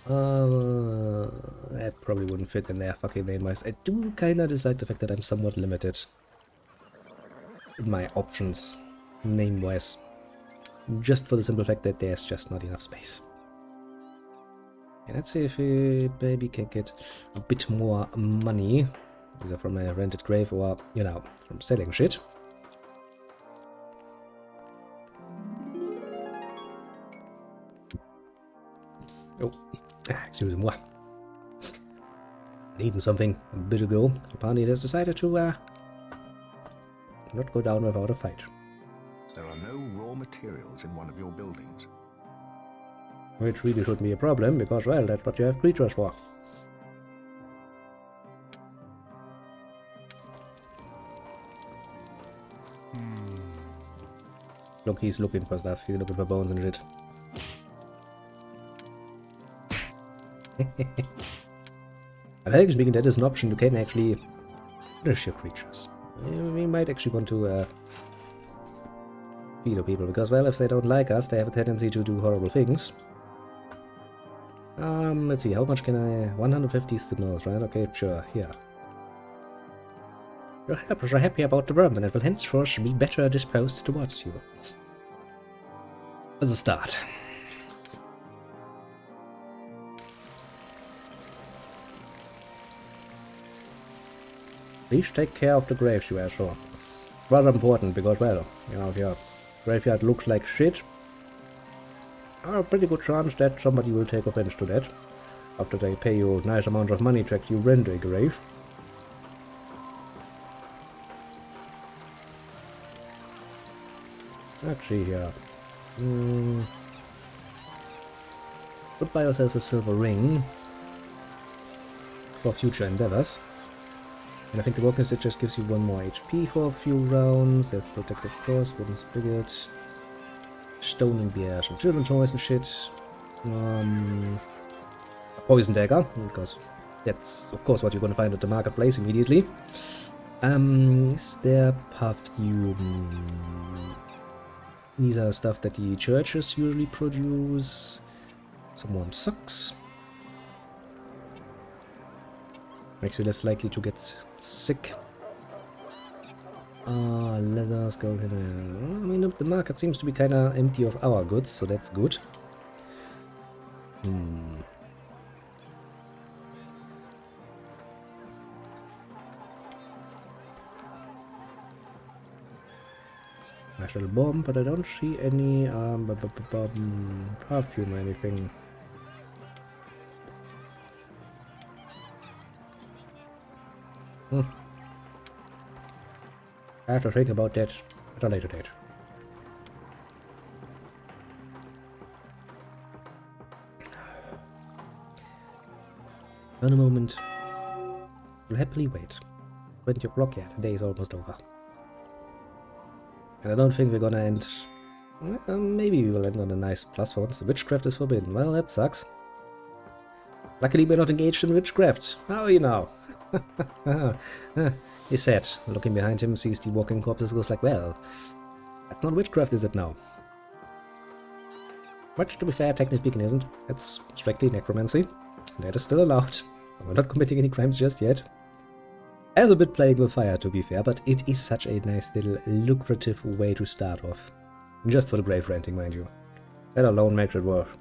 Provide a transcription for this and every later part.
That probably wouldn't fit in their fucking name-wise. I do kinda dislike the fact that I'm somewhat limited in my options, name-wise. Just for the simple fact that there's just not enough space. And let's see if we maybe can get a bit more money, either from a rented grave or, you know, from selling shit. Oh, excuse-moi. Needing something a bit ago. Apparently it has decided to not go down without a fight. There are no raw materials in one of your buildings. Which really shouldn't be a problem, because, well, that's what you have creatures for. Look, he's looking for stuff. He's looking for bones and shit. But technically speaking, that is an option. You can actually punish your creatures. We might actually want to feed people, because, well, if they don't like us, they have a tendency to do horrible things. Let's see, how much can I... 150 is the most, right? Okay, sure, here. Your helpers are happy about the vermin and will henceforth be better disposed towards you. As a start. Please take care of the graves, you asshole. Rather important, because, well, you know, if your graveyard looks like shit, a pretty good chance that somebody will take offense to that after they pay you a nice amount of money to actually rent a grave. Let's see here. Could buy ourselves a silver ring for future endeavors. And I think the Walking Stick just gives you 1 more HP for a few rounds. There's Protective Cross, Wooden Spigot, Stoning Bear, some children's toys and shit. A Poison Dagger, because that's of course what you're gonna find at the marketplace immediately. Is there perfume? These are stuff that the churches usually produce. Some warm socks. Makes you less likely to get sick. Leather, skull head. I mean, the market seems to be kind of empty of our goods, so that's good. Natural bomb, but I don't see any perfume or anything. I have to think about that at a later date. In a moment, we'll happily wait. 20 o'clock, yeah, the day is almost over. And I don't think we're gonna end... maybe we will end on a nice plus one. So witchcraft is forbidden. Well, that sucks. Luckily we're not engaged in witchcraft. How are you now? He said, looking behind him, sees the walking corpses, goes like, well, that's not witchcraft, is it now? Which, to be fair, technically speaking, isn't. It's strictly necromancy. That is still allowed. We're not committing any crimes just yet. I'm a bit playing with fire, to be fair, but it is such a nice little lucrative way to start off. Just for the grave renting, mind you. That alone makes it worth.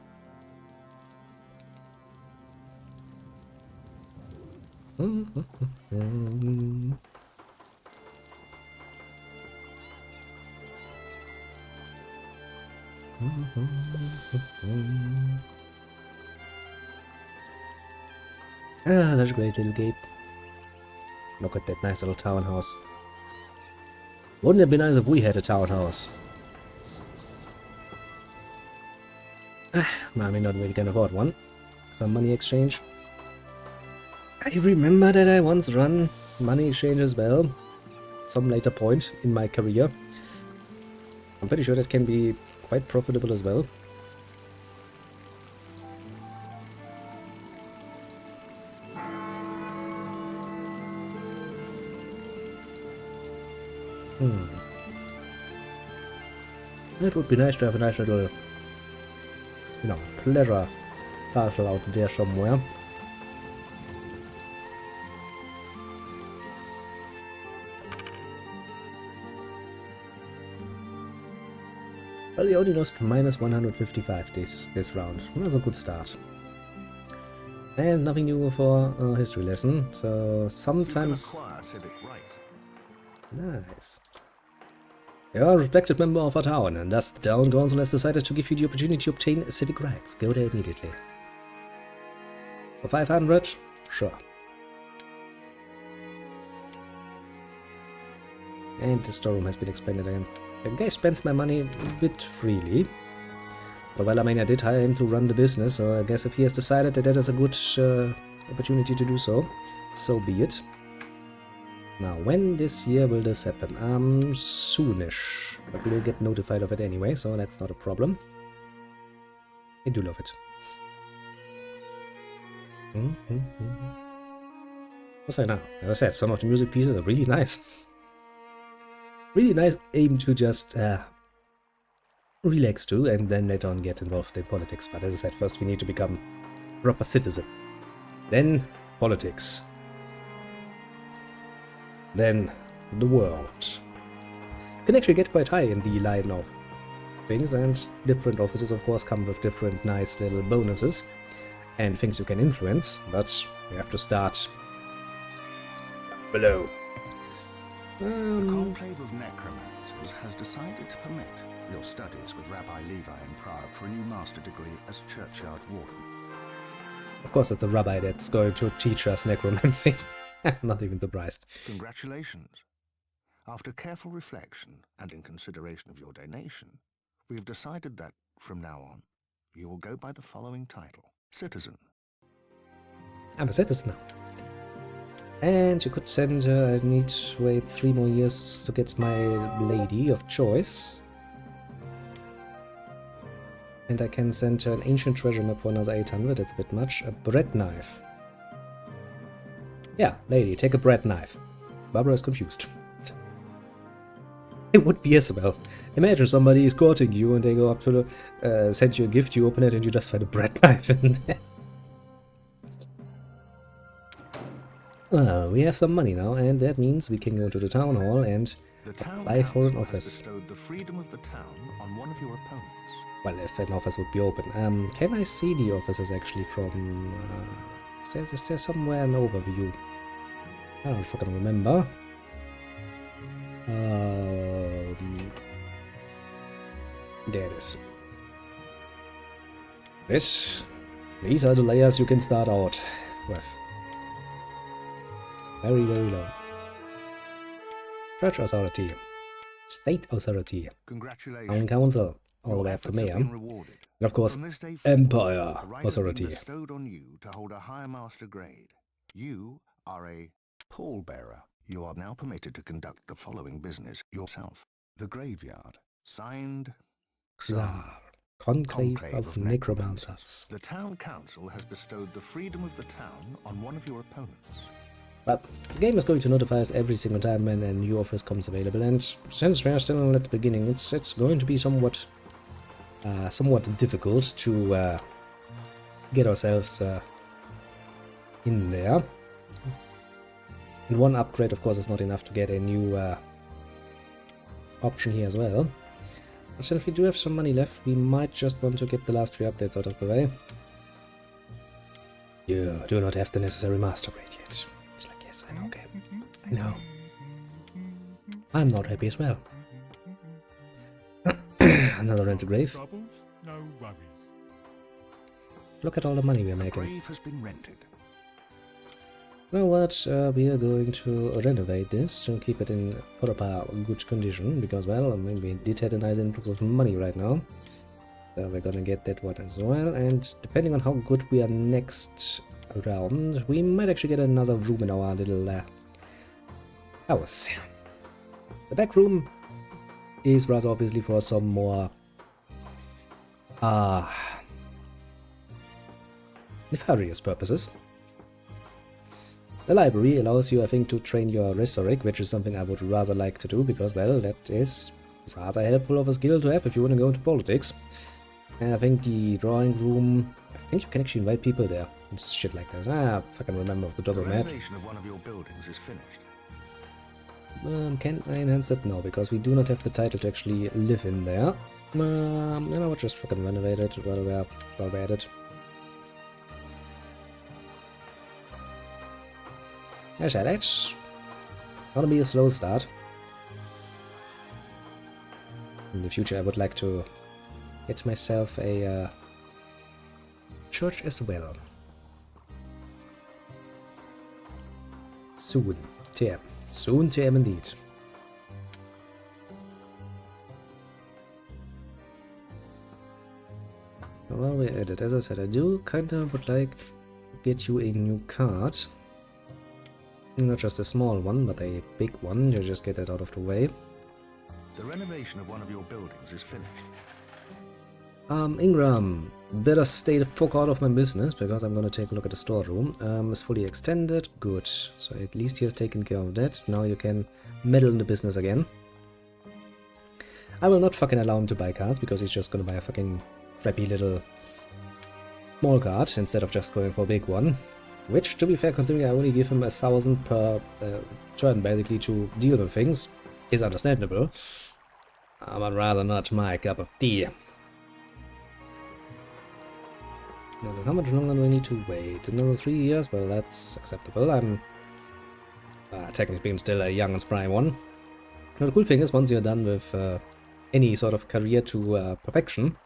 Ah, that's a great little gate. Look at that nice little townhouse. Wouldn't it be nice if we had a townhouse? I mean, not really can afford one. Some money exchange. I remember that I once run money exchange as well. Some later point in my career. I'm pretty sure that can be quite profitable as well. It would be nice to have a nice little, you know, pleasure castle out there somewhere. Well, we only lost minus 155 this round. That's a good start. And nothing new for a history lesson, so sometimes... Nice. You're a respected member of our town, and thus the town council has decided to give you the opportunity to obtain civic rights. Go there immediately. For 500? Sure. And the storeroom has been expanded again. The guy spends my money a bit freely. But well, I mean, I did hire him to run the business, so I guess if he has decided that that is a good opportunity to do so, so be it. Now, when this year will this happen? Soonish. But we'll get notified of it anyway, so that's not a problem. I do love it. What's right now? As I said, some of the music pieces are really nice. Really nice aim to just relax to, and then later on get involved in politics. But as I said, first we need to become a proper citizen. Then politics. Then the world. You can actually get quite high in the line of things, and different offices of course come with different nice little bonuses and things you can influence, but you have to start below. The Conclave of Necromancers has decided to permit your studies with Rabbi Levi in Prague for a new master degree as churchyard warden. Of course, it's a rabbi that's going to teach us necromancy. Not even surprised. Congratulations. After careful reflection and in consideration of your donation, we have decided that, from now on, you will go by the following title: Citizen. I'm a citizen now. And you could send her, I need to wait 3 more years to get my lady of choice. And I can send her an ancient treasure map for another 800, that's a bit much. A bread knife. Yeah, lady, take a bread knife. Barbara is confused. It would be Isabel. Imagine somebody is courting you and they go up to the, send you a gift, you open it and you just find a bread knife in there. Well, we have some money now, and that means we can go to the town hall and apply for an office. Bestowed the freedom of the town on one of your opponents. Well, if an office would be open. Can I see the offices actually from... is there somewhere an overview? I don't fucking remember. There it is. These are the layers you can start out with. Very, very low. Church authority. State authority. Town council. All the way up to mayor. And of course, Empire authority. Bestowed on you to hold a higher master grade. You are a pallbearer. You are now permitted to conduct the following business yourself. The graveyard. Signed, Czar. Conclave of Necromancers. The town council has bestowed the freedom of the town on one of your opponents. But the game is going to notify us every single time when a new office comes available, and since we're still at the beginning, it's going to be somewhat difficult to get ourselves in there. And one upgrade, of course, is not enough to get a new option here as well. So if we do have some money left, we might just want to get the last 3 updates out of the way. You do not have the necessary master grade yet. It's like, yes, I know, okay. I know. I'm not happy as well. Another rented grave. No worries. Look at all the money we're The making. grave has been rented. You know what, we are going to renovate this to keep it in proper good condition, because, well, I mean, we did have a nice influx of money right now. So we're gonna get that one as well, and depending on how good we are next round, we might actually get another room in our little house. The back room is rather obviously for some more nefarious purposes. The library allows you, I think, to train your rhetoric, which is something I would rather like to do, because, well, that is rather helpful of a skill to have if you want to go into politics. And I think the drawing room, I think you can actually invite people there. And shit like that. Ah, fucking remember off the top The of my head. renovation of one of your buildings is finished. Can I enhance that? No, because we do not have the title to actually live in there. You know what, just fucking renovate it while we're at it. Actually, that's gonna be a slow start. In the future, I would like to get myself a church as well. Soon, TM. Soon, TM indeed. While we're at it, as I said, I do kinda would like to get you a new card. Not just a small one, but a big one. You just get it out of the way. The renovation of one of your buildings is finished. Ingram, better stay the fuck out of my business, because I'm gonna take a look at the storeroom. It's fully extended. Good. So at least he has taken care of that. Now you can meddle in the business again. I will not fucking allow him to buy cards, because he's just gonna buy a fucking crappy little small card instead of just going for a big one. Which, to be fair, considering I only give him 1,000 per turn basically to deal with things, is understandable. But rather not my cup of tea. Now, how much longer do I need to wait? Another 3 years? Well, that's acceptable. I'm technically speaking still a young and spry one. Now, the cool thing is, once you're done with any sort of career to perfection,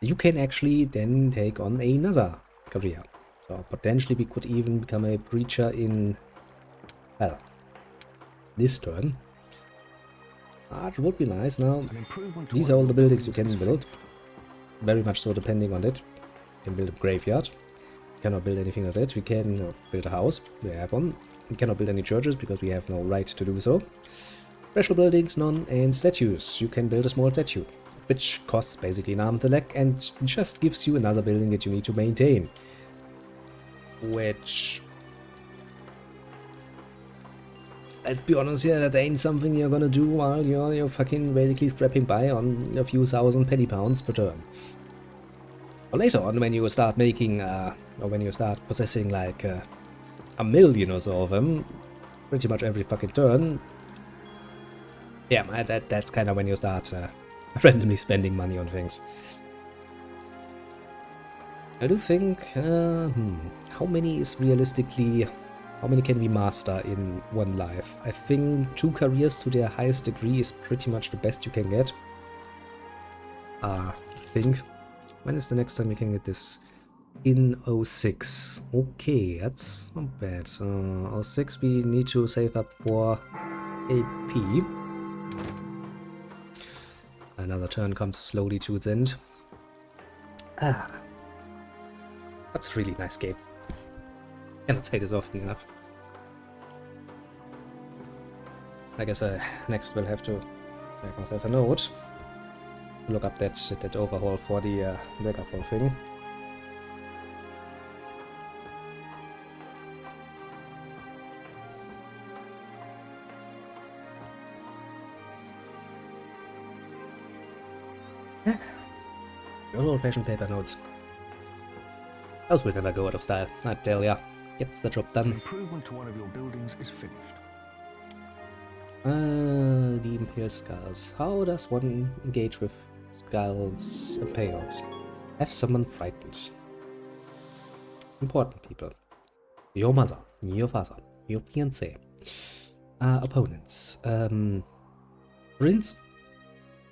you can actually then take on another career. So potentially we could even become a preacher in, well, this turn. It would be nice. Now, these are all the buildings you can build. Very much so depending on it. You can build a graveyard. We cannot build anything of it. We can build a house. We have one. We cannot build any churches because we have no right to do so. Special buildings, none, and statues. You can build a small statue, which costs basically an arm and a leg and just gives you another building that you need to maintain. Which, let's be honest here, that ain't something you're gonna do while you're fucking basically scrapping by on a few thousand penny pounds per turn. Or later on, when you start making, or when you start possessing like 1,000,000 or so of them, pretty much every fucking turn, yeah, that's kind of when you start randomly spending money on things. I do think, how many is realistically, how many can we master in one life? I think 2 careers to their highest degree is pretty much the best you can get. I think. When is the next time we can get this? In 06. Okay, that's not bad. 06 we need to save up for AP. Another turn comes slowly to its end. That's a really nice game. Cannot say this often enough. I guess next we'll have to make myself a note. Look up that overhaul for the Megafall thing. Good old-fashioned paper notes. Those will never go out of style, I tell ya. Gets the job An done. improvement to one of your buildings is finished. The Impaled Skulls. How does one engage with skulls impaled? Have someone frightened. Important people. Your mother, your father, your fiancé. Opponents. Prince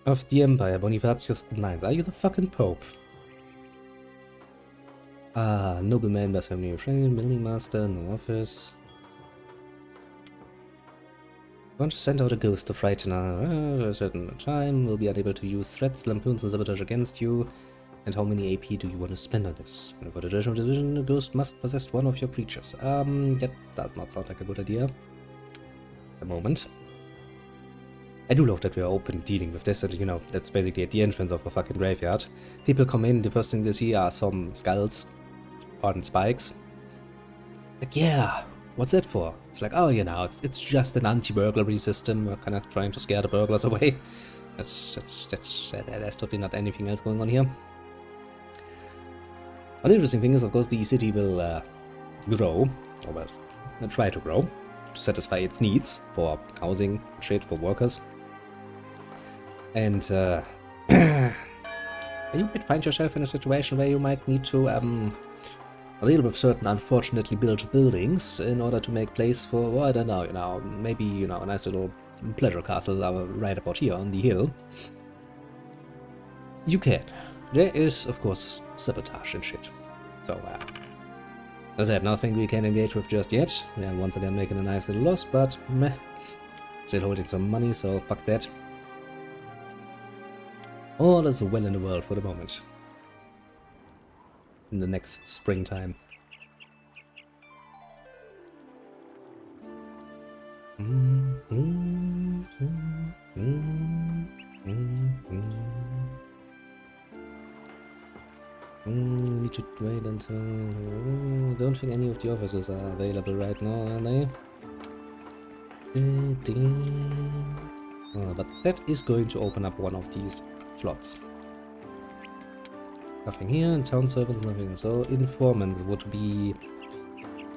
of the Empire, Bonifacius IX. Are you the fucking Pope? Nobleman by ceremony of training, building master, no office. I want to send out a ghost to frighten a certain time. Will be unable to use threats, lampoons, and sabotage against you. And how many AP do you want to spend on this? For the duration of this vision, the ghost must possess one of your creatures. That does not sound like a good idea. At the moment. I do love that we are open dealing with this, and you know, that's basically at the entrance of a fucking graveyard. People come in, the first thing they see are some skulls on spikes. Like, yeah, what's that for? It's like, oh, you know, it's just an anti-burglary system. We're kind of trying to scare the burglars away. There's totally not anything else going on here. One interesting thing is, of course, the city will grow, or well, try to grow, to satisfy its needs for housing, shit, for workers. And you might find yourself in a situation where you might need to deal with certain unfortunately built buildings in order to make place for, well, I don't know, maybe, a nice little pleasure castle right about here on the hill. You can. There is, of course, sabotage and shit. So, as I said, nothing we can engage with just yet. We are once again making a nice little loss, but meh. Still holding some money, so fuck that. All is well in the world for the moment. In the next springtime. Need to wait until... don't think any of the offices are available right now, are they? But that is going to open up one of these slots. Nothing here, and town servants, nothing. So informants would be...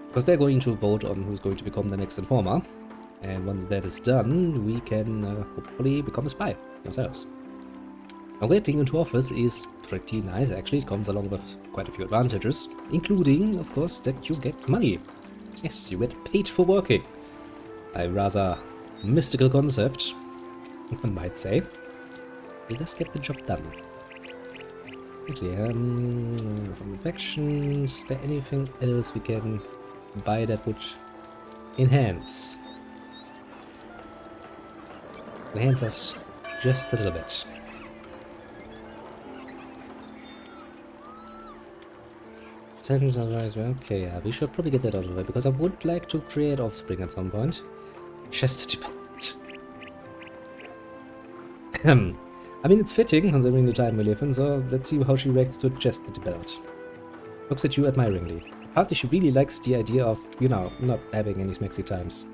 because they're going to vote on who's going to become the next informer. And once that is done, we can hopefully become a spy ourselves. Now, getting into office is pretty nice, actually. It comes along with quite a few advantages, including, of course, that you get money. Yes, you get paid for working. A rather mystical concept, one might say. It does get the job done. Okay, from infections, is there anything else we can buy that would enhance? Enhance us just a little bit. Okay, yeah, we should probably get that out of the way, because I would like to create offspring at some point. Chastity belt. I mean, it's fitting, considering the time we live in, so let's see how she reacts to Chastity belt. Looks at you admiringly. Apparently she really likes the idea of, not having any smexy times.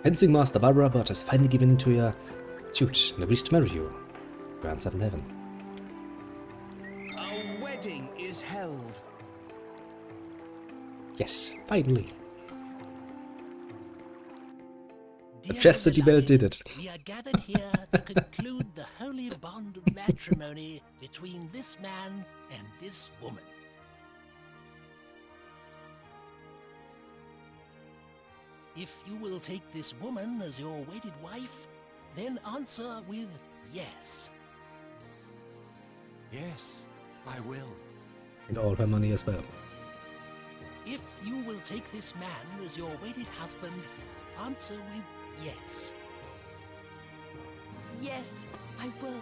Fencing Master Barbara Bott has finally given to your suit and agrees to marry you. Grand Seven Heaven. Is held. Yes, finally. The chastity belt did it. We are gathered here to conclude the holy bond of matrimony between this man and this woman. If you will take this woman as your wedded wife, then answer with yes. Yes, I will. And all her money as well. If you will take this man as your wedded husband, answer with yes. Yes, I will.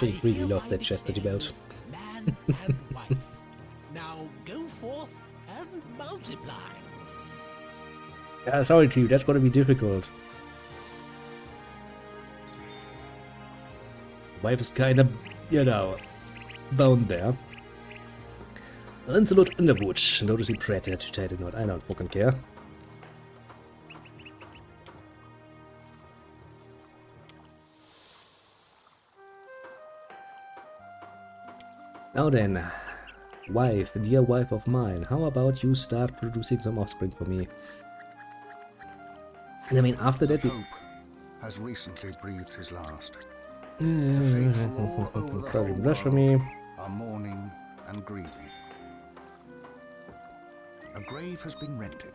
She really hereby loved that chastity declare belt. you man and wife. Now go forth and multiply. Yeah, sorry, Chief, that's gonna be difficult. Wife is kinda, bound there. Lancelot Underwood. Notice he pretended to tell it not. I don't fucking care. Now then, wife, dear wife of mine, how about you start producing some offspring for me? And I mean, after that, Hope has recently breathed his last. The faithful all over the probably whole blasphemy. world are mourning and grieving. A grave has been rented.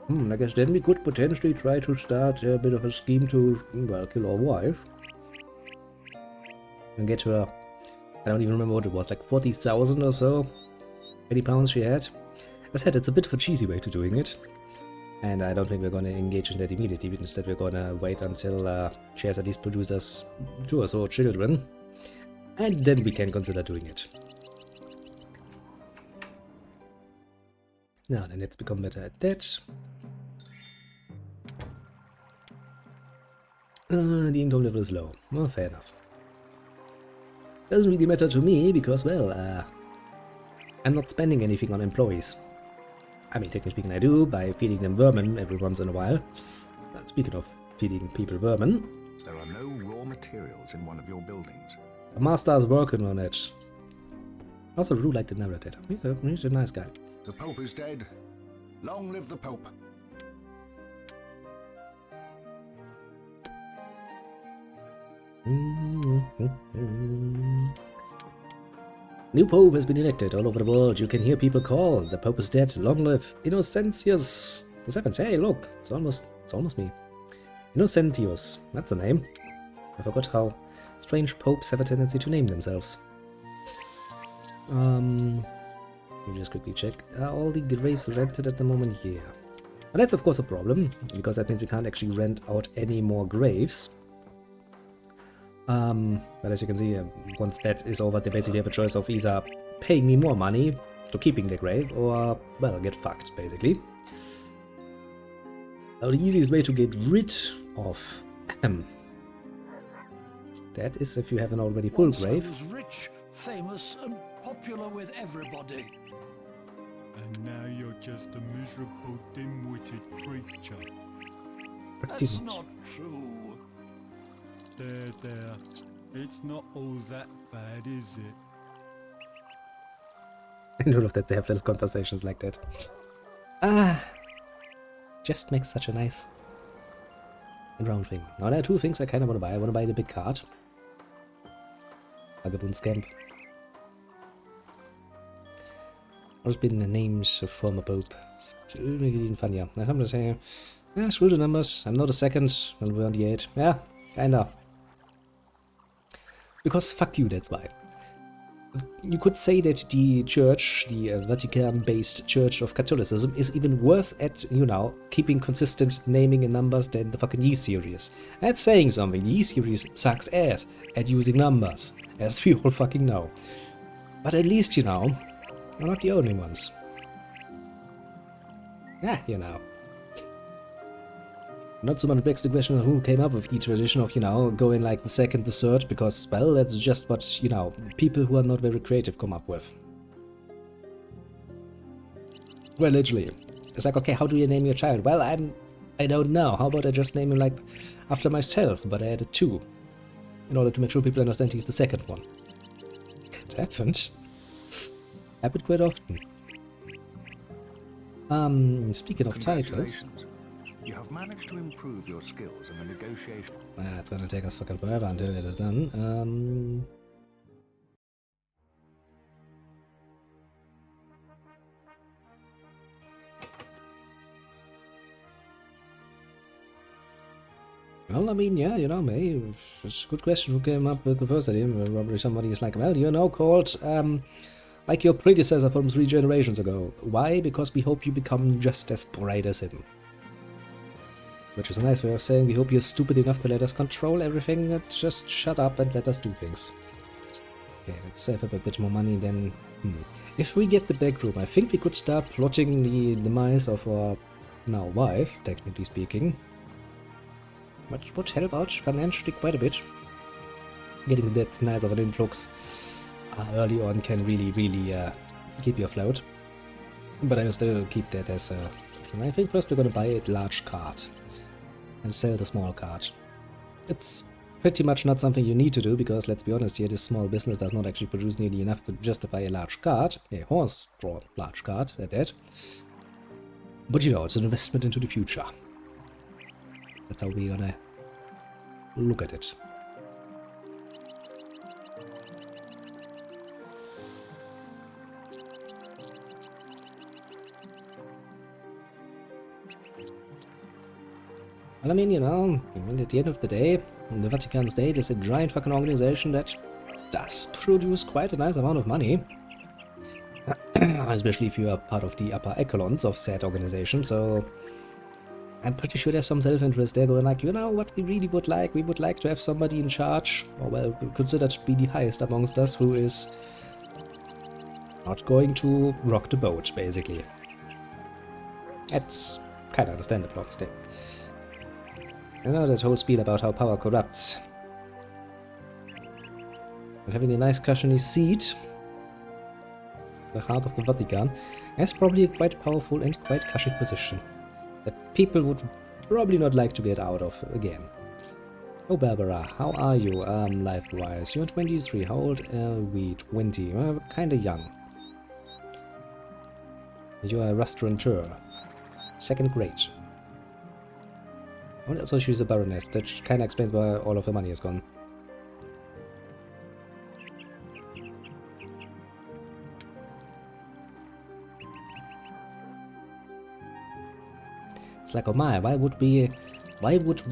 I guess then we could potentially try to start a bit of a scheme to, well, kill our wife. And get her, I don't even remember what it was, like 40,000 or so. 80 pounds she had. As I said, it's a bit of a cheesy way to doing it. And I don't think we're going to engage in that immediately. Instead, we're going to wait until she has at least produced us 2 or so children. And then we can consider doing it. Now then, let's become better at that. The income level is low. Well, fair enough. Doesn't really matter to me because, well, I'm not spending anything on employees. I mean, technically speaking, I do by feeding them vermin every once in a while. Speaking of feeding people vermin, There are no raw materials in one of your buildings. The master is working on it. Also, Rue liked the narrator. He's a nice guy. The Pope is dead. Long live the Pope. New Pope has been elected all over the world. You can hear people call. The Pope is dead. Long live Innocentius the Seventh. Hey, look, it's almost me. Innocentius, that's the name. I forgot how strange popes have a tendency to name themselves. Let me just quickly check. Are all the graves rented at the moment? Yeah. And that's of course a problem, because that means we can't actually rent out any more graves. But as you can see, once that is over, they basically have a choice of either paying me more money to keeping the grave, or, well, get fucked, basically. Now, the easiest way to get rid of that is if you have an already full grave. I was rich, famous, and popular with everybody. And now you're just a miserable, dim-witted creature. That's not true. There. It's not all that bad, is it? I don't know that they have little conversations like that. Just makes such a nice and round thing. Now there are two things I kind of want to buy. I want to buy the big card. Vagabond Scamp. What's been the names of former Pope? It's make it even funnier. I'm going to say, yeah, screw the numbers. I'm not a second, and we're on the 8. Yeah, kinda. Because fuck you, that's why. You could say that the church, the Vatican-based Church of Catholicism, is even worse at, you know, keeping consistent naming and numbers than the fucking E-Series. That's saying something. The E-Series sucks ass at using numbers, as we all fucking know. But at least, you know, we're not the only ones. Yeah, you know. Not so much begs the question of who came up with the tradition of, you know, going like the second, the third, because, well, that's just what, you know, people who are not very creative come up with. Well, literally. It's like, okay, how do you name your child? Well, I don't know. How about I just name him, like, after myself, but I added 2. In order to make sure people understand he's the second one. It happened. Happened quite often. Speaking of titles... You have managed to improve your skills in the negotiation. It's gonna take us fucking forever until it is done. Well, I mean, yeah, you know, maybe it's a good question who came up with the first idea. Probably somebody is like, well, you know, called, like your predecessor from 3 generations ago. Why? Because we hope you become just as bright as him. Which is a nice way of saying we hope you're stupid enough to let us control everything, just shut up and let us do things. Okay, let's save up a bit more money then. If we get the back room, I think we could start plotting the demise of our now wife, technically speaking. Which would help out financially quite a bit. Getting that nice of an influx early on can really keep you afloat. But I will still keep that as a... I think first we're going to buy a large card. And sell the small card. It's pretty much not something you need to do, because let's be honest here, this small business does not actually produce nearly enough to justify a large card, a horse-drawn large card at that. But you know, it's an investment into the future. That's how we're gonna look at it. Well, I mean, you know, at the end of the day, the Vatican State is a giant fucking organization that does produce quite a nice amount of money. Especially if you are part of the upper echelons of said organization, so... I'm pretty sure there's some self-interest there going like, you know what we really would like? We would like to have somebody in charge, or well, considered to be the highest amongst us, who is not going to rock the boat, basically. That's kind of understandable, honestly. I know that whole spiel about how power corrupts. And having a nice cushiony seat, the heart of the Vatican, is probably a quite powerful and quite cushy position that people would probably not like to get out of again. Oh, Barbara, how are you, life-wise? You're 23. How old are we? 20. Well, kinda young. You are a restaurateur. Second grade. And also she's a baroness. That kinda explains why all of her money is gone. It's like, oh my, why would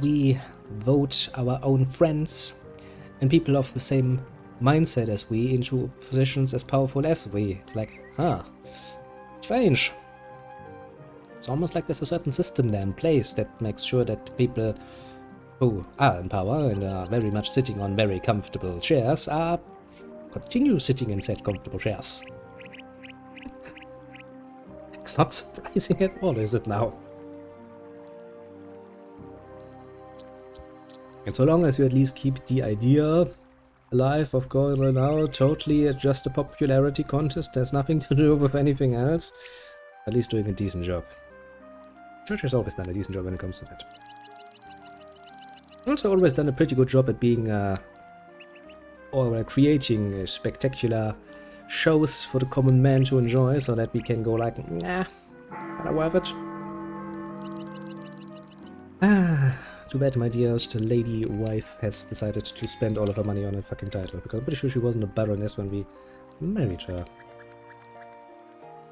we vote our own friends and people of the same mindset as we into positions as powerful as we? It's like, huh, strange. It's almost like there's a certain system there in place that makes sure that people who are in power and are very much sitting on very comfortable chairs continue sitting in said comfortable chairs. It's not surprising at all, is it now? And so long as you at least keep the idea alive of going right now, totally just a popularity contest, there's nothing to do with anything else, at least doing a decent job. Church has always done a decent job when it comes to that. Also always done a pretty good job at being, or creating spectacular shows for the common man to enjoy, so that we can go like, nah, not worth it. Too bad my dearest lady wife has decided to spend all of her money on a fucking title, because I'm pretty sure she wasn't a baroness when we married her.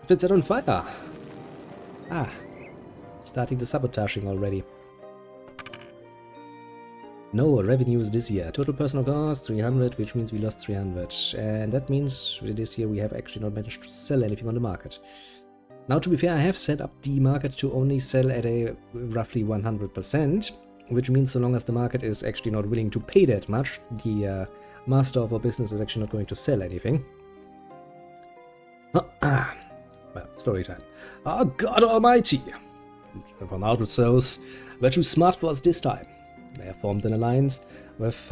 It's set on fire! Ah, starting the sabotaging already. No revenues this year. Total personal cost 300, which means we lost 300. And that means this year we have actually not managed to sell anything on the market. Now, to be fair, I have set up the market to only sell at a roughly 100%, which means so long as the market is actually not willing to pay that much, the master of our business is actually not going to sell anything. Well, story time. Oh, God Almighty! From out with those, we're too smart for us this time. They have formed an alliance with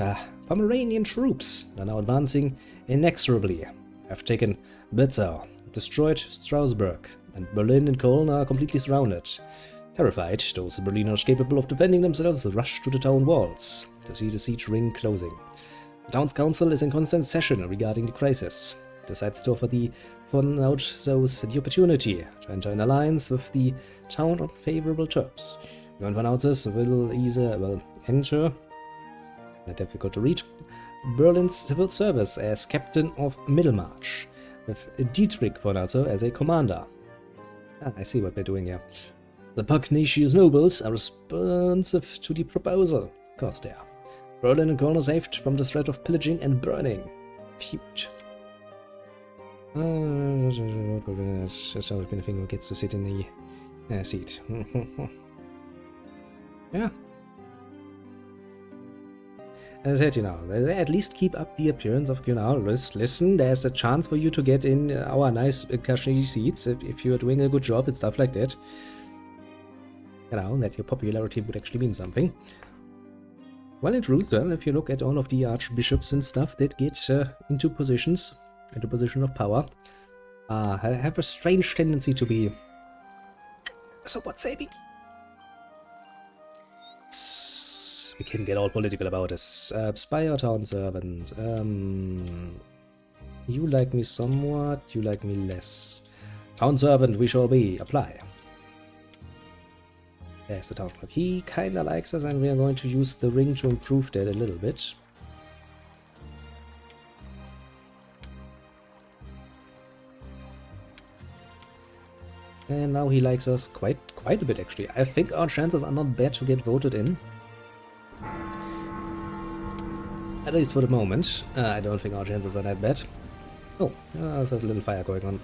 Pomeranian troops that are now advancing inexorably. Have taken Blitzau, destroyed Strasbourg, and Berlin and Cologne are completely surrounded. Terrified, those Berliners capable of defending themselves rush to the town walls to see the siege ring closing. The town's council is in constant session regarding the crisis. It decides to offer the the opportunity to enter an alliance with the town on favorable terms. Johann von Autzes will either enter, difficult to read, Berlin's civil service as captain of Middlemarch, with Dietrich von Autzes as a commander. I see what we're doing here. The pugnacious nobles are responsive to the proposal. Of course they are. Berlin and Cologne are saved from the threat of pillaging and burning. Huge. It's always been a thing who gets to sit in the seat. Yeah. As I said, they at least keep up the appearance of, listen, there's a chance for you to get in our nice cushy seats if you're doing a good job and stuff like that. That your popularity would actually mean something. Well, in truth, if you look at all of the archbishops and stuff that get into position of power, have a strange tendency to be somewhat samey. We can get all political about this. Spy or town servant? You like me somewhat, you like me less. Town servant we shall be. Apply. There's the town clerk. He kinda likes us, and we are going to use the ring to improve that a little bit. And now he likes us quite a bit, actually. I think our chances are not bad to get voted in. At least for the moment. I don't think our chances are that bad. Oh, there's a little fire going on.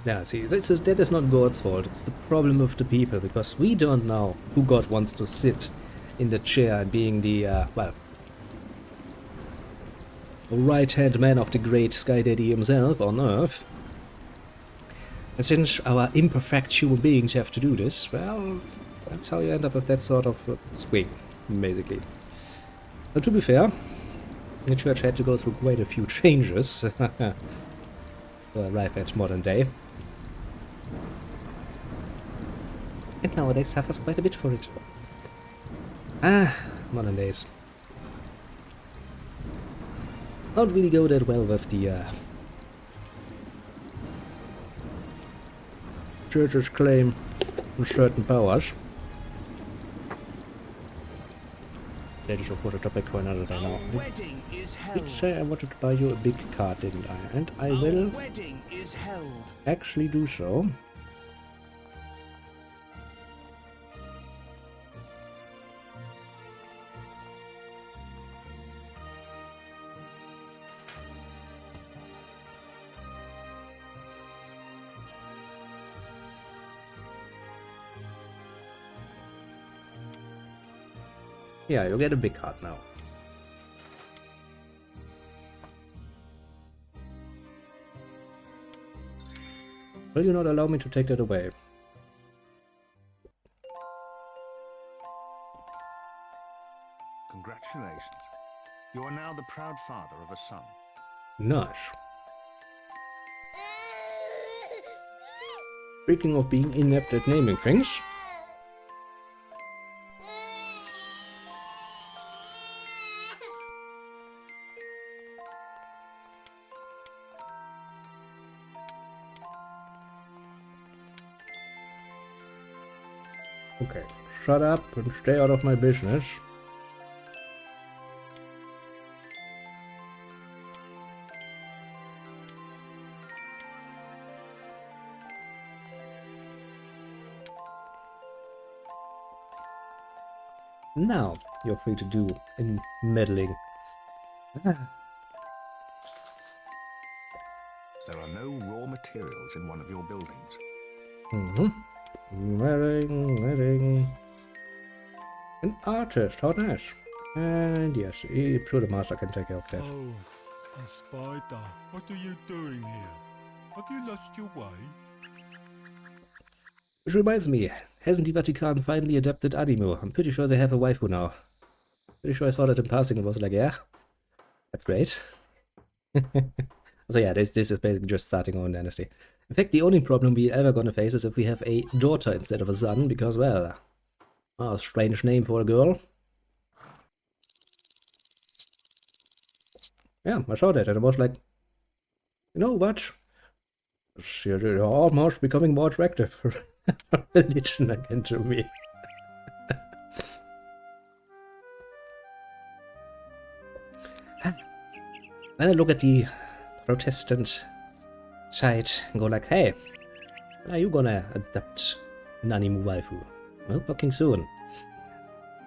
Yeah, see, that is not God's fault. It's the problem of the people, because we don't know who God wants to sit in the chair and being the, right-hand man of the great Sky Daddy himself on Earth. And since our imperfect human beings have to do this, well, that's how you end up with that sort of swing, basically. Now, to be fair, the church had to go through quite a few changes. arrive at modern day. And nowadays suffers quite a bit for it. Ah, modern days. Don't really go that well with the church's claim on certain powers. That is of course a topic for another day now. Our wedding is I did held. say I wanted to buy you a big car, didn't I? And I will Our wedding is held. actually do so. Yeah, you'll get a big card now. Will you not allow me to take that away? Congratulations. You are now the proud father of a son. Nice. Speaking of being inept at naming things, okay, shut up and stay out of my business. Now you're free to do in meddling. Ah, There are no raw materials in one of your buildings. wedding. An artist, how nice. And yes, sure the master can take care of that. Oh, a spider. What are you doing here? Have you lost your way? Which reminds me, hasn't the Vatican finally adopted Animo? I'm pretty sure they have a waifu now. Pretty sure I saw that in passing and was like, yeah, that's great. So yeah, this is basically just starting our own dynasty. In fact, the only problem we're ever gonna face is if we have a daughter instead of a son, because, well, a strange name for a girl. Yeah, I saw that and I was like, you know what? You're almost becoming more attractive. Religion again to me. When I look at the Protestant side and go like, hey, when are you gonna adopt an anime waifu? Well, fucking soon.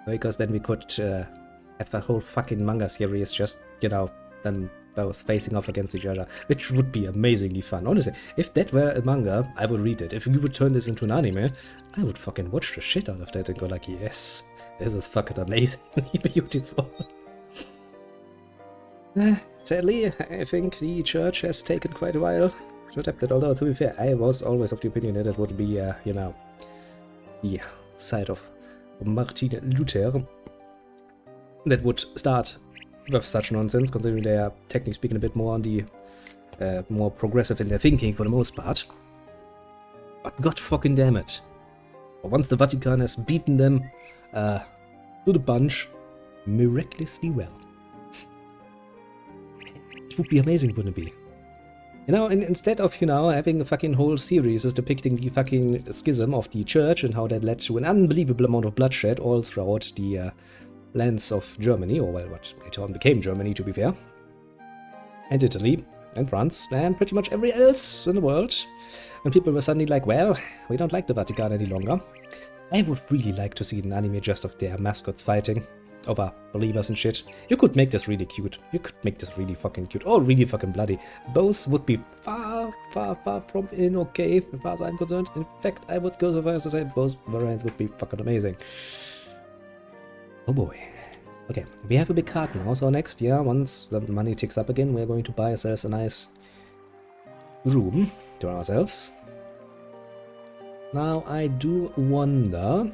Because then we could have a whole fucking manga series just, you know, them both facing off against each other, which would be amazingly fun. Honestly, if that were a manga, I would read it. If you would turn this into an anime, I would fucking watch the shit out of that and go like, yes, this is fucking amazingly beautiful. Sadly, I think the church has taken quite a while to adapt it, although to be fair, I was always of the opinion that it would be, you know, the side of Martin Luther that would start with such nonsense, considering they are technically speaking a bit more on the more progressive in their thinking for the most part. But god fucking damn it. Once the Vatican has beaten them to the punch miraculously well. It would be amazing, wouldn't it be? You know, instead of, you know, having a fucking whole series as depicting the fucking schism of the church and how that led to an unbelievable amount of bloodshed all throughout the lands of Germany, or well, what later on became Germany, to be fair, and Italy, and France, and pretty much everywhere else in the world, and people were suddenly like, well, we don't like the Vatican any longer. I would really like to see an anime just of their mascots fighting over believers and shit. You could make this really cute. You could make this really fucking cute, or really fucking bloody. Both would be far, far, far from okay, as far as I'm concerned. In fact, I would go so far as to say both variants would be fucking amazing. Oh boy. Okay, we have a big card now, so next year, once the money ticks up again, we're going to buy ourselves a nice room to ourselves. Now, I do wonder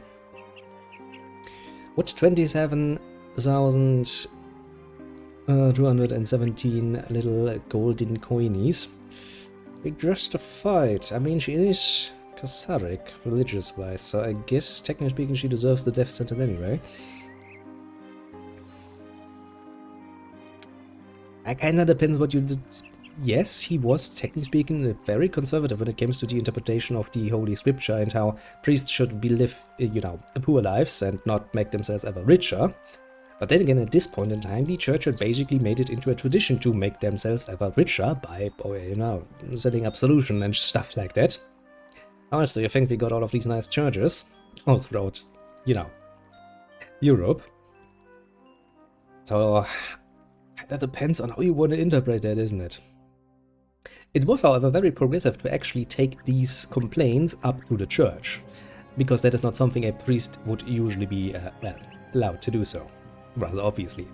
what 27,217 little golden coinies be justified. I mean, she is Kasaric, religious-wise, so I guess, technically speaking, she deserves the death sentence anyway. It kinda depends what you did. Yes, he was, technically speaking, very conservative when it comes to the interpretation of the Holy Scripture and how priests should live, you know, poor lives and not make themselves ever richer. But then again, at this point in time, the church had basically made it into a tradition to make themselves ever richer by, you know, setting up solution and stuff like that. How else do you think we got all of these nice churches all throughout, you know, Europe? So, that depends on how you want to interpret that, isn't it? It was, however, very progressive to actually take these complaints up to the church, because that is not something a priest would usually be allowed to do so. Rather obviously.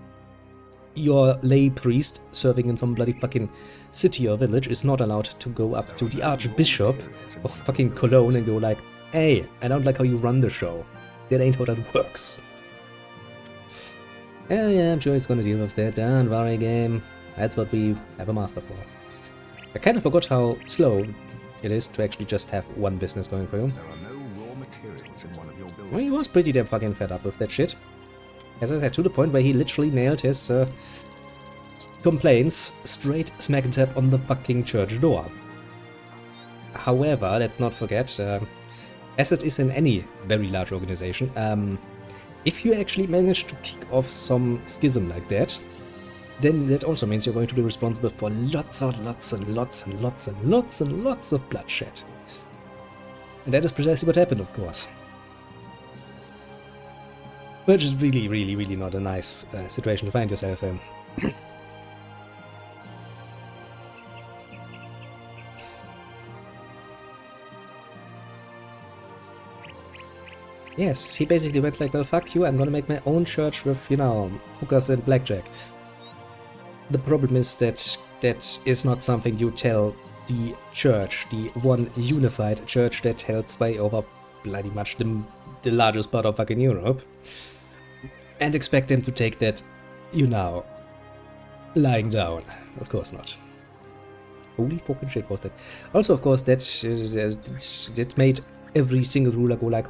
Your lay priest serving in some bloody fucking city or village is not allowed to go up to the Archbishop of fucking Cologne and go like, hey, I don't like how you run the show. That ain't how that works. Yeah, I'm sure he's gonna deal with that. Don't worry, game. That's what we have a master for. I kind of forgot how slow it is to actually just have one business going for you. There are no raw materials in one of your buildings. Well, he was pretty damn fucking fed up with that shit. As I said, to the point where he literally nailed his complaints straight smack dab on the fucking church door. However, let's not forget, as it is in any very large organization, if you actually manage to kick off some schism like that, then that also means you're going to be responsible for lots and lots and lots and lots and lots and lots of bloodshed. And that is precisely what happened, of course. Which is really, really, really not a nice situation to find yourself in. Yes, he basically went like, well, fuck you, I'm gonna make my own church with, you know, hookers and blackjack. The problem is that that is not something you tell the church, the one unified church that held sway over bloody much the largest part of fucking Europe, and expect them to take that, you know, lying down. Of course not. Holy fucking shit was that. Also, of course, that made every single ruler go like,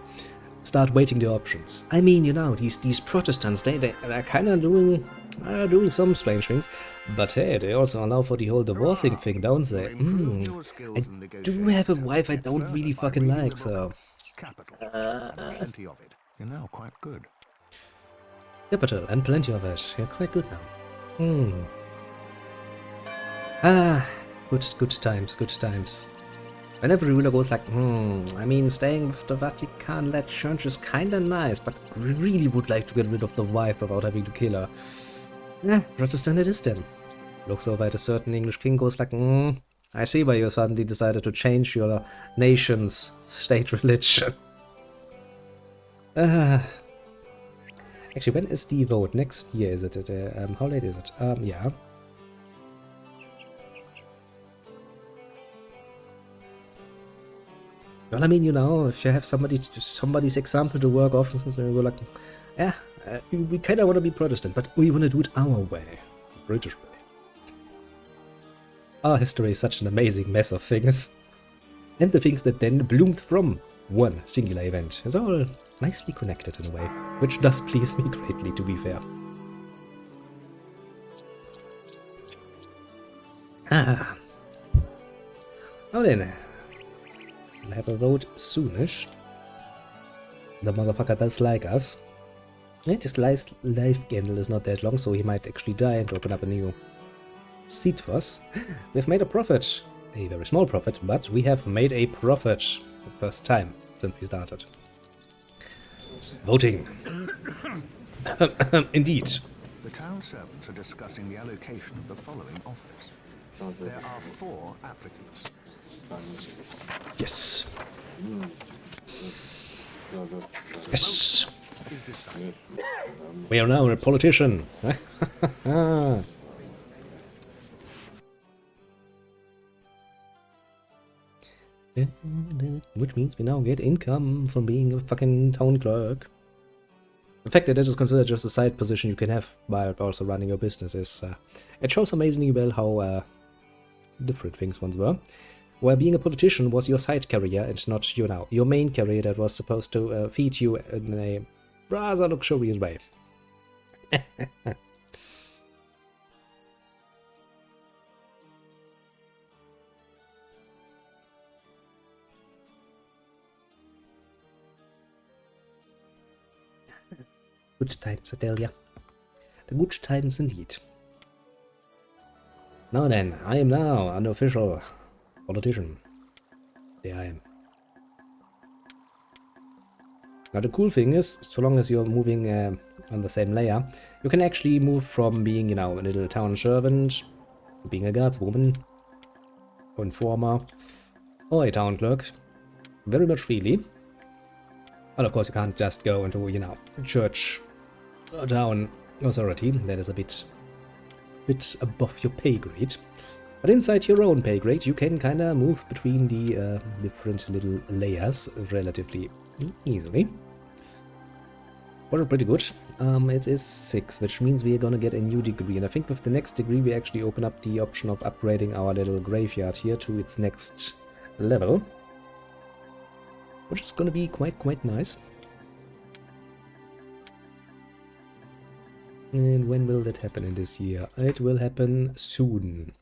start weighting the options. I mean, you know, these Protestants, they are kind of doing some strange things, but hey, they also allow for the whole divorcing thing, don't they? I do have a wife I don't really fucking like, so... Capital. Plenty of it. You're now quite good. Capital, and plenty of it. You're quite good now. Ah, good times, good times. And every ruler goes like, I mean, staying with the Vatican-led church is kinda nice, but really would like to get rid of the wife without having to kill her. Yeah, Protestant it is then. Looks over at a certain English king, goes like, I see why you suddenly decided to change your nation's state religion. Actually, when is the vote? Next year, is it? How late is it? Yeah. Well, I mean, you know, if you have somebody's example to work off, we're like, yeah, we kind of want to be Protestant, but we want to do it our way, British way. Our history is such an amazing mess of things, and the things that then bloomed from one singular event. It's all nicely connected in a way, which does please me greatly, to be fair. Ah. Now then. We'll have a vote soonish. The motherfucker does like us. And his life candle is not that long, so he might actually die and open up a new seat for us. We've made a profit. A very small profit, but we have made a profit the first time since we started. Voting. Indeed. The town servants are discussing the allocation of the following office. There are 4 applicants. Yes. Yes. We are now a politician. Which means we now get income from being a fucking town clerk. The fact that it is considered just a side position you can have while also running your business is... it shows amazingly well how different things once were. where being a politician was your side career and not, you know, your main career that was supposed to feed you in a rather luxurious way. Good times, I tell ya. The good times indeed. Now then, I am now an official politician. There I am. Now the cool thing is, so long as you're moving on the same layer, you can actually move from being, you know, a little town servant, to being a guardswoman, or informer, or a town clerk, very much freely. Well, of course, you can't just go into, you know, church or town authority. That is a bit above your pay grade. But inside your own pay grade, you can kind of move between the different little layers relatively easily. Which is pretty good. It is 6, which means we are gonna get a new degree. And I think with the next degree, we actually open up the option of upgrading our little graveyard here to its next level. Which is gonna be quite nice. And when will that happen in this year? It will happen soon.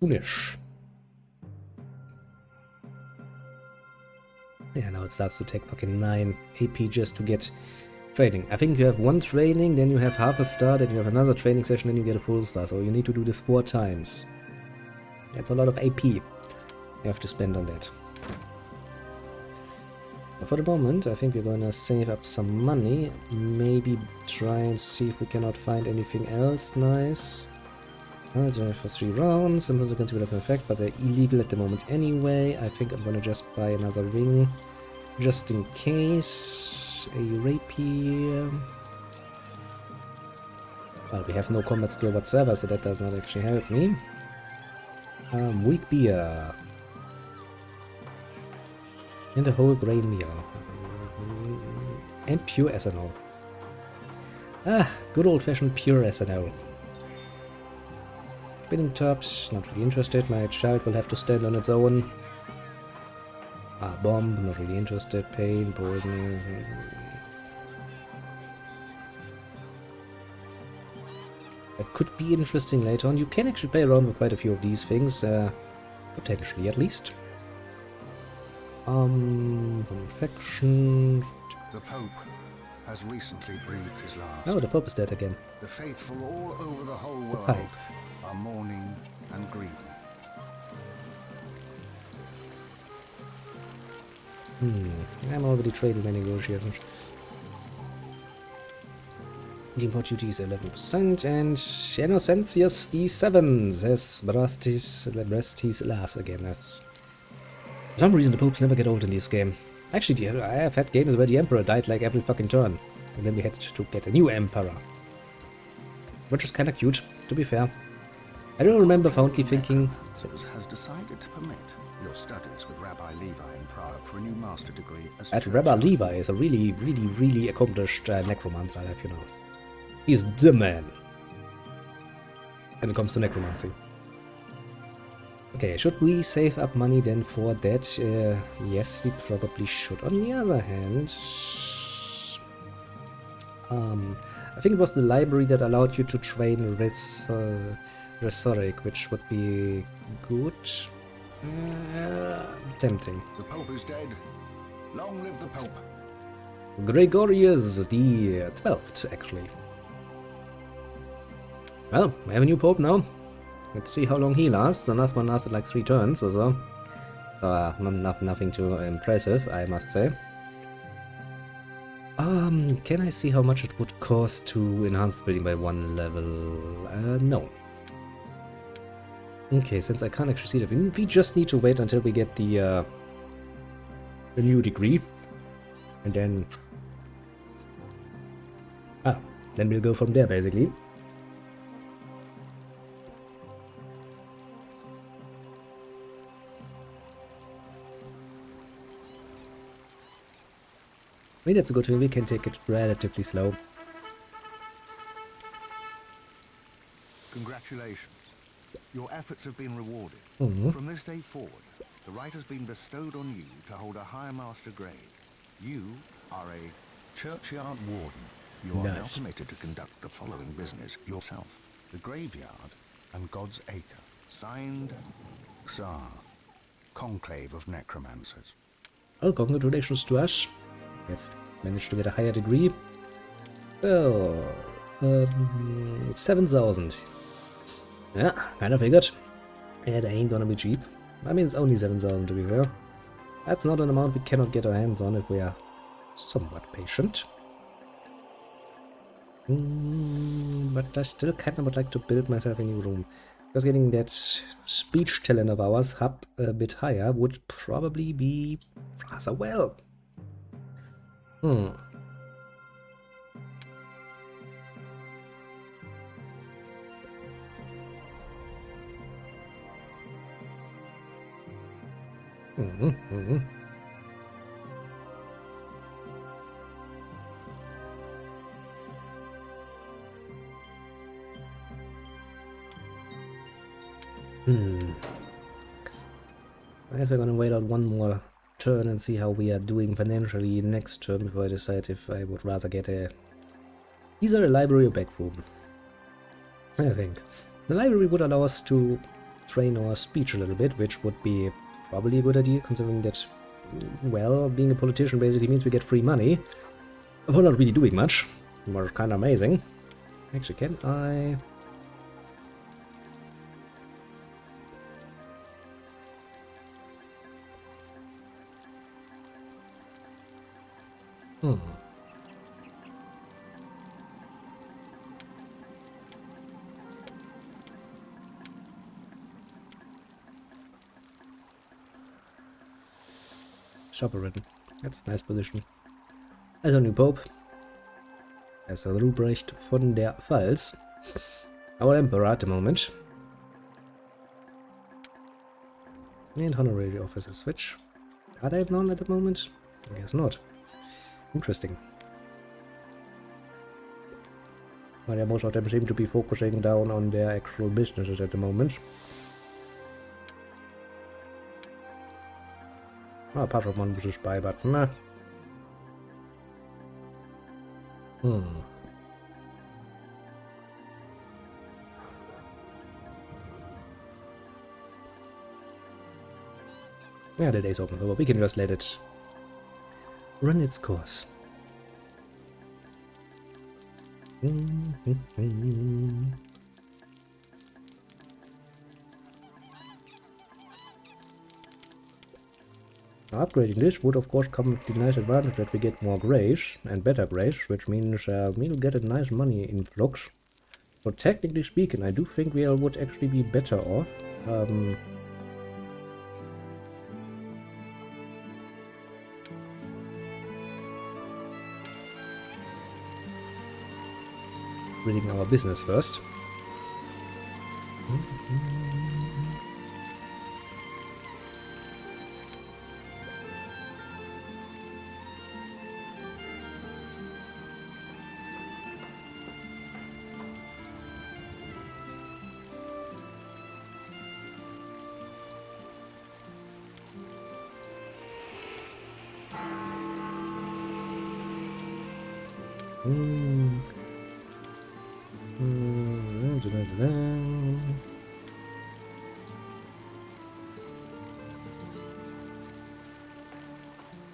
Soonish. Yeah, now it starts to take fucking 9 AP just to get training. I think you have 1 training, then you have half a star, then you have another training session, then you get a full star. So you need to do this 4 times. That's a lot of AP you have to spend on that. But for the moment, I think we're gonna save up some money. Maybe try and see if we cannot find anything else nice. For 3 rounds, some consequences will have an effect, but they're illegal at the moment anyway. I think I'm gonna just buy another ring, just in case. A rapier. Well, we have no combat skill whatsoever, so that does not actually help me. Weak beer. And a whole grain meal. And pure ethanol. Ah, good old-fashioned pure ethanol. Spinning tops, not really interested. My child will have to stand on its own. Ah, bomb, not really interested. Pain, poison. That could be interesting later on. You can actually play around with quite a few of these things. Potentially, at least. Infection. The Pope has recently breathed his last. Oh, the Pope is dead again. The faithful all over the whole world pipe. are mourning and grieving. I'm already trading my negotiations. The import duty is 11%, and Innocentius D7 has breast his last again. That's... For some reason, the popes never get old in this game. Actually, I have had games where the emperor died like every fucking turn, and then we had to get a new emperor. Which is kind of cute, to be fair. I don't remember fondly thinking... has decided to permit your studies with Rabbi Levi in Prague for a new master degree as That Rabbi Levi is a really accomplished necromancer, I'll have you know. He's the man when it comes to necromancy. Okay, should we save up money then for that? Yes, we probably should. On the other hand, I think it was the library that allowed you to train rhetoric, which would be good. Tempting. The Pope is dead. Long live the Pope. Gregorius the 12th, actually. Well, we have a new Pope now. Let's see how long he lasts. The last one lasted like 3 turns or so. Nothing too impressive, I must say. Can I see how much it would cost to enhance the building by 1 level? No. Okay, since I can't actually see that, we just need to wait until we get the new degree. And then... then we'll go from there, basically. I mean, that's a good thing. We can take it relatively slow. Congratulations. Your efforts have been rewarded. Mhm. From this day forward, the right has been bestowed on you to hold a higher master grade. You are a churchyard warden. You are now Nice. permitted to conduct the following business yourself. The graveyard and God's acre. Signed, Xar, Conclave of Necromancers. Well, congratulations to us. We've managed to get a higher degree. Well, 7,000. Yeah, kind of figured. Yeah, they ain't gonna be cheap. I mean, it's only 7,000 to be fair. That's not an amount we cannot get our hands on if we are somewhat patient. But I still kind of would like to build myself a new room. Because getting that speech talent of ours up a bit higher would probably be rather well. I guess we're gonna wait out one more turn and see how we are doing financially next turn before I decide if I would rather get either a library or back room. I think the library would allow us to train our speech a little bit, which would be probably a good idea considering that, well, being a politician basically means we get free money for not really doing much, which is kind of amazing. Actually, can I... Sovereign. That's a nice position. As a new Pope. As a Ruprecht von der Pfalz. Our Emperor at the moment. And honorary officers, which are they none at the moment? I guess not. Interesting. But yeah, most of them seem to be focusing down on their actual businesses at the moment. Oh, apart from one with a spy, but nah. Yeah, the day's open, so we can just let it run its course. Upgrading this would of course come with the nice advantage that we get more grace and better grace, which means we'll get a nice money influx. So technically speaking, I do think we would actually be better off. Reading our business first.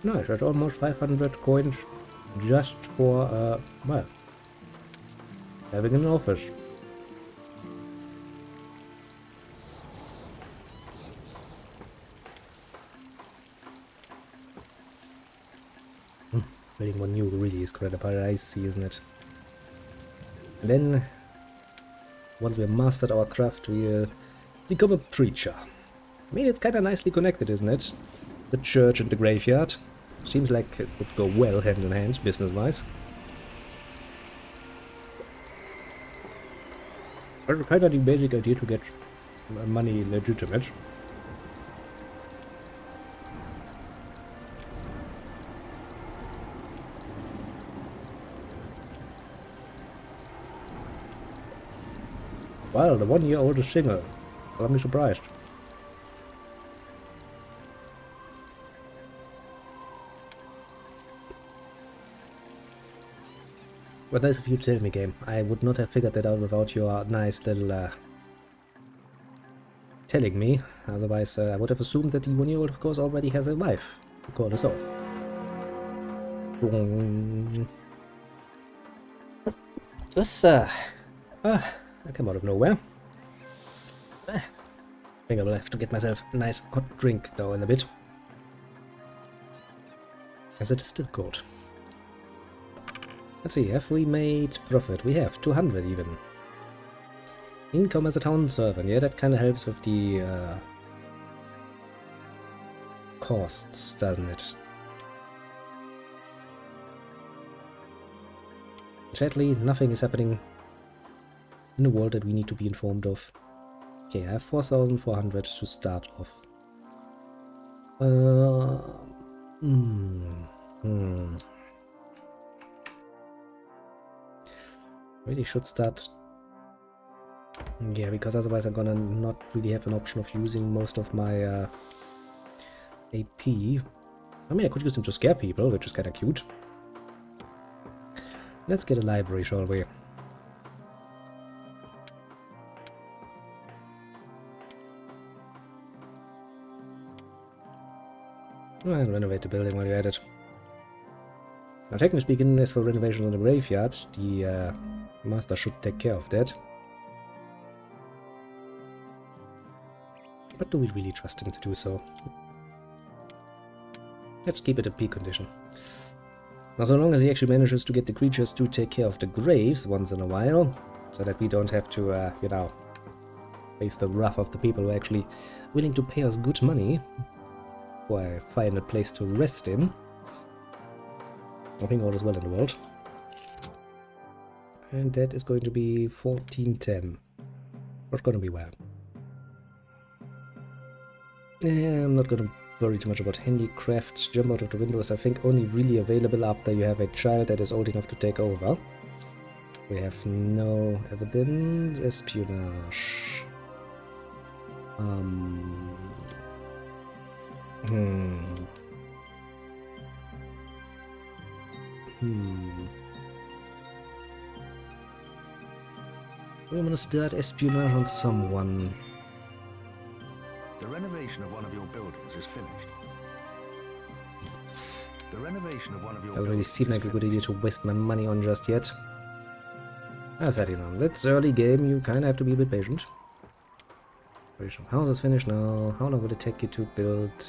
Nice, that's almost 500 coins just for, well, having an office. Getting one new really is quite a pricey, isn't it? And then, once we've mastered our craft, we'll become a preacher. I mean, it's kind of nicely connected, isn't it? The church and the graveyard. Seems like it would go well hand in hand, business-wise. But kind of the basic idea to get money legitimate. Well, the 1-year-old is single. I'm surprised. But nice of you to tell me, game. I would not have figured that out without your nice little telling me. Otherwise, I would have assumed that the 1-year-old, of course, already has a wife. Of course, so. This, I came out of nowhere. I think I will have to get myself a nice hot drink, though, in a bit. As it is still cold. Let's see, have we made profit? We have, 200 even. Income as a town servant, yeah, that kind of helps with the costs, doesn't it? Sadly, nothing is happening in the world that we need to be informed of. Okay, I have 4,400 to start off. Really should start... Yeah, because otherwise I'm gonna not really have an option of using most of my AP. I mean, I could use them to scare people, which is kinda cute. Let's get a library, shall we? And renovate the building while you're at it. Now, technically speaking, as for renovation on the graveyard, the master should take care of that. But do we really trust him to do so? Let's keep it in peak condition. Now, so long as he actually manages to get the creatures to take care of the graves once in a while, so that we don't have to, you know, face the wrath of the people who are actually willing to pay us good money for a final place to rest in. I think all is well in the world. And that is going to be 1410. Not going to be well. I'm not going to worry too much about handicrafts. Jump out of the window is, I think, only really available after you have a child that is old enough to take over. We have no evidence. Espionage. We want to start espionage on someone. The renovation of one of your buildings is finished. The renovation of one of your Doesn't really buildings seem is like a good finished. idea to waste my money on just yet. As I said, you know, that's early game, you kinda have to be a bit patient. House is finished now. How long will it take you to build?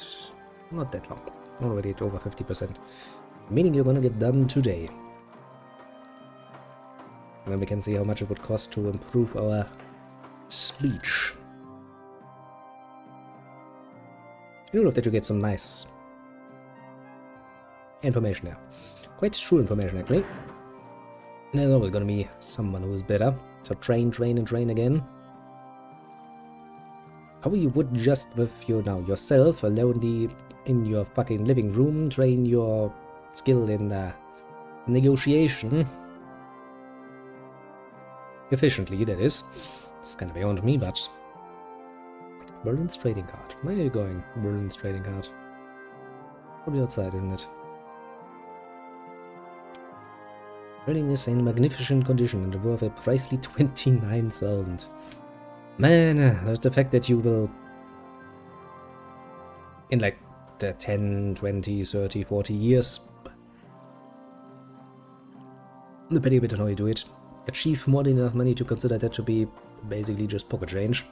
Not that long. Already at over 50%. Meaning you're gonna get done today. And then we can see how much it would cost to improve our speech. In all of that you get some nice information there. Quite true information actually. And there's always gonna be someone who is better. So train, train and train again. How you would just with yourself alone in your fucking living room train your skill in negotiation. Efficiently, that is. It's kind of beyond me, but... Berlin's trading card. Where are you going, Berlin's trading card? Probably outside, isn't it? Berlin is in magnificent condition and worth a pricely 29,000. Man, the fact that you will... In like the 10, 20, 30, 40 years... Depending a bit on how you do it, achieve more than enough money to consider that to be basically just pocket change.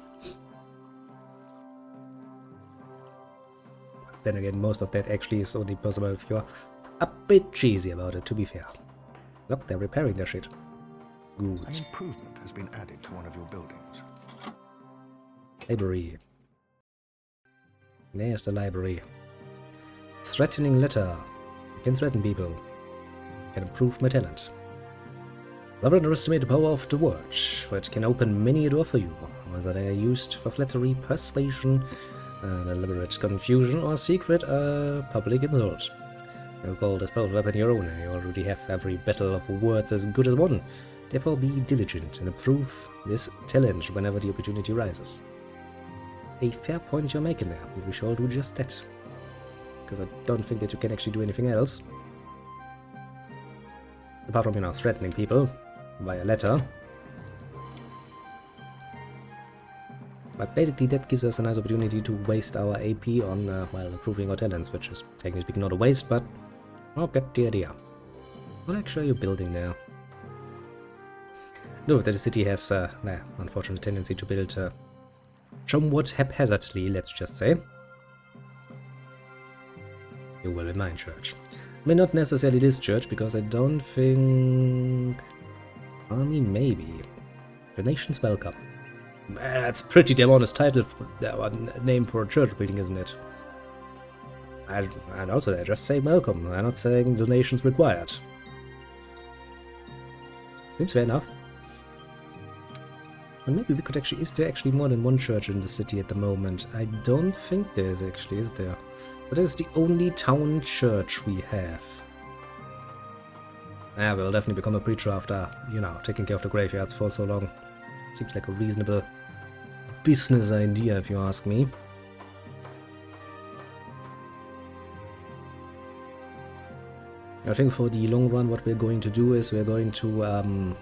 Then again, most of that actually is only possible if you're a bit cheesy about it, to be fair. Look, they're repairing their shit. Good. An improvement has been added to one of your buildings. Library. There's the library. Threatening letter. You can threaten people. You can improve my talent. Never underestimate the power of the word, for it can open many a door for you, whether they are used for flattery, persuasion, deliberate confusion, or secret public insult. You call this bold weapon your own, and you already have every battle of words as good as one. Therefore be diligent and improve this talent whenever the opportunity rises. a fair point you're making there. We shall do just that. Because I don't think that you can actually do anything else. Apart from, you know, threatening people via letter. But basically that gives us a nice opportunity to waste our AP on, well, improving our talents, which is technically speaking not a waste, but I'll get the idea. What actually are you building there? No, that the city has, unfortunate tendency to build somewhat haphazardly, let's just say. You will in my church. I mean, not necessarily this church, because I don't think... I mean, maybe. Donations welcome. That's pretty damn honest title, name for a church building, isn't it? And also, they just say welcome. I'm not saying donations required. Seems fair enough. And maybe we could actually... Is there actually more than one church in the city at the moment? I don't think there is actually, is there? But that is the only town church we have. Yeah, we'll definitely become a preacher after, you know, taking care of the graveyards for so long. Seems like a reasonable business idea, if you ask me. I think for the long run what we're going to do is we're going to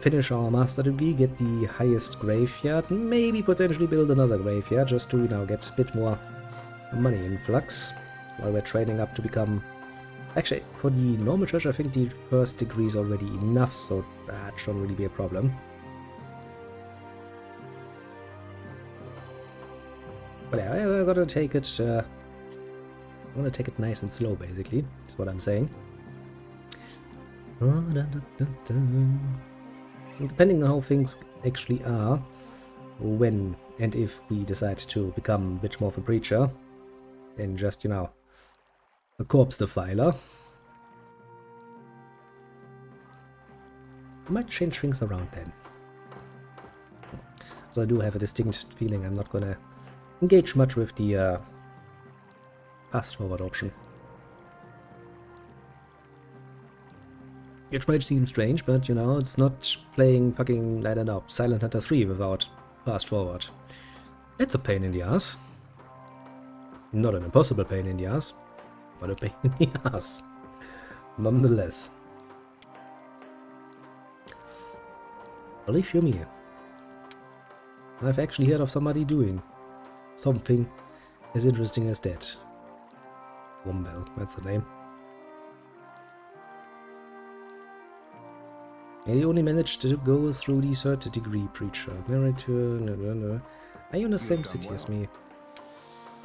finish our master degree, get the highest graveyard, maybe potentially build another graveyard just to, you know, get a bit more money influx while we're training up to become... Actually, for the normal church I think the first degree is already enough, so that shouldn't really be a problem. But yeah, we're gonna take it... I want to take it nice and slow, basically, is what I'm saying. Depending on how things actually are, when and if we decide to become a bit more of a preacher, than just, you know, a corpse defiler, I might change things around then. So I do have a distinct feeling I'm not gonna engage much with the fast forward option. It might seem strange, but you know, it's not playing fucking, I don't know, Silent Hunter 3 without fast forward. It's a pain in the ass. Not an impossible pain in the ass, but a pain in the ass. Nonetheless. Believe you me, I've actually heard of somebody doing something as interesting as that. Wombell, that's the name. And he only managed to go through the third degree preacher. Married to... Are you in the same city as me?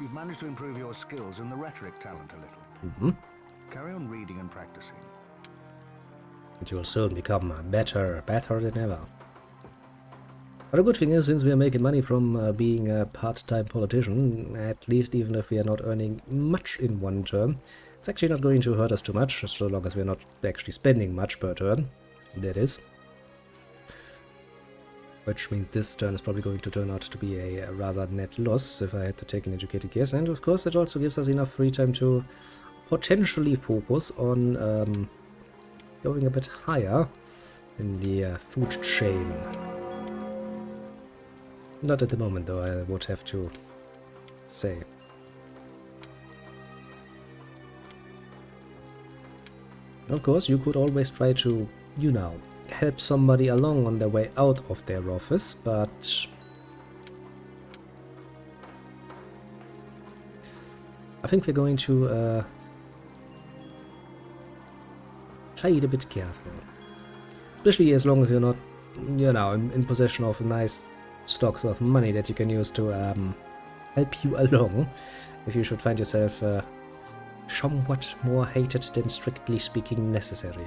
You've managed to improve your skills and the rhetoric talent a little. Mm-hmm. Carry on reading and practicing. And you'll soon become better than ever. But the good thing is, since we are making money from being a part-time politician, at least even if we are not earning much in one term, it's actually not going to hurt us too much, so long as we're not actually spending much per turn. That is. Which means this turn is probably going to turn out to be a rather net loss, if I had to take an educated guess. And of course it also gives us enough free time to potentially focus on going a bit higher in the food chain. Not at the moment, though, I would have to say. Of course, you could always try to, you know, help somebody along on their way out of their office, but I think we're going to play it a bit careful. Especially as long as you're not, you know, in possession of nice stocks of money that you can use to help you along if you should find yourself somewhat more hated than strictly speaking necessary.